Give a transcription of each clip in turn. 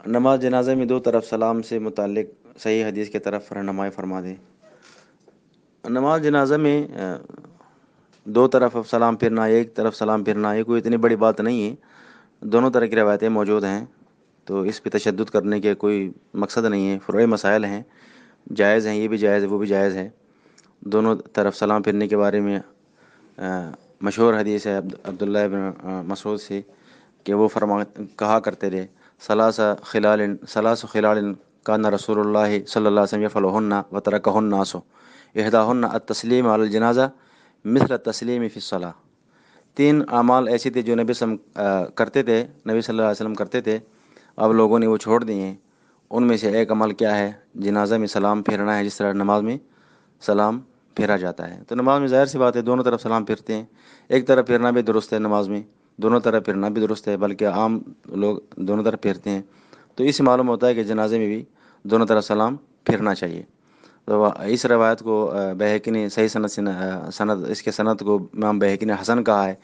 نماز جنازہ میں دو طرف سلام سے متعلق صحیح حدیث کی طرف رہنمائی فرما دیں۔ نماز جنازہ میں دو طرف سلام پھرنا، ایک طرف سلام پھرنا، یہ کوئی اتنی بڑی بات نہیں ہے، دونوں طرح کی روایتیں موجود ہیں، تو اس پہ تشدد کرنے کے کوئی مقصد نہیں ہے، فروعی مسائل ہیں، جائز ہیں، یہ بھی جائز ہے وہ بھی جائز ہے۔ دونوں طرف سلام پھرنے کے بارے میں مشہور حدیث ہے عبداللہ بن مسعود سے کہ وہ کہا کرتے تھے ثلاث خلال کان رسول اللہ صلی اللہ علیہ وسلم یفعلہن وترکہن الناس احداہن التسلیم علی الجنازہ مثل التسلیم فی الصلاۃ۔ تین اعمال ایسی تھے جو نبی صلی اللہ علیہ وسلم کرتے تھے، نبی صلی اللہ علیہ وسلم کرتے تھے، اب لوگوں نے وہ چھوڑ دیے ہیں۔ ان میں سے ایک عمل کیا ہے؟ جنازہ میں سلام پھیرنا ہے، جس طرح نماز میں سلام پھیرا جاتا ہے۔ تو نماز میں ظاہر سی بات ہے دونوں طرف سلام پھیرتے ہیں، ایک طرف پھیرنا بھی درست ہے، نماز میں دونوں طرف پھیرنا بھی درست ہے، بلکہ عام لوگ دونوں طرف پھیرتے ہیں۔ تو اس سے معلوم ہوتا ہے کہ جنازے میں بھی دونوں طرف سلام پھیرنا چاہیے۔ تو اس روایت کو بہقی نے صحیح سند اس کے سند کو امام بہقی نے حسن کہا ہے،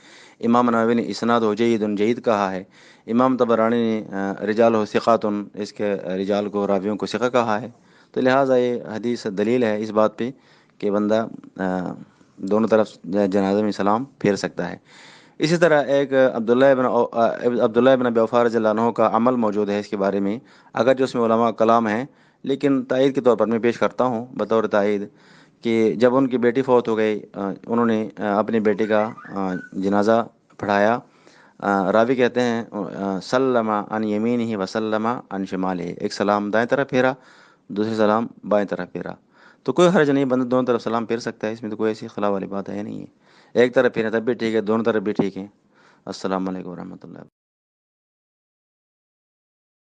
امام نووی نے اسناد ہو جید کہا ہے، امام طبرانی نے رجال ہو ثقات، اس کے رجال کو راویوں کو ثقہ کہا ہے۔ تو لہٰذا یہ حدیث دلیل ہے اس بات پہ کہ بندہ دونوں طرف جنازے میں سلام پھیر سکتا ہے۔ اسی طرح ایک عبداللہ بن ابی اوفا رضی اللہ عنہ کا عمل موجود ہے اس کے بارے میں، اگر جو اس میں علماء کلام ہیں، لیکن تائید کے طور پر میں پیش کرتا ہوں بطور تائید کہ جب ان کی بیٹی فوت ہو گئی، انہوں نے اپنی بیٹی کا جنازہ پڑھایا۔ راوی کہتے ہیں سلم عن یمینہ وسلم عن شمالہ، ایک سلام دائیں طرف پھیرا، دوسری سلام بائیں طرف پھیرا۔ تو کوئی حرج نہیں، بندہ دونوں طرف سلام پھیر سکتا ہے، اس میں تو کوئی ایسی خلا والی بات ہے نہیں ہے۔ ایک طرف پھیرے تب بھی ٹھیک ہے، دونوں طرف بھی ٹھیک ہے۔ السلام علیکم ورحمۃ اللہ۔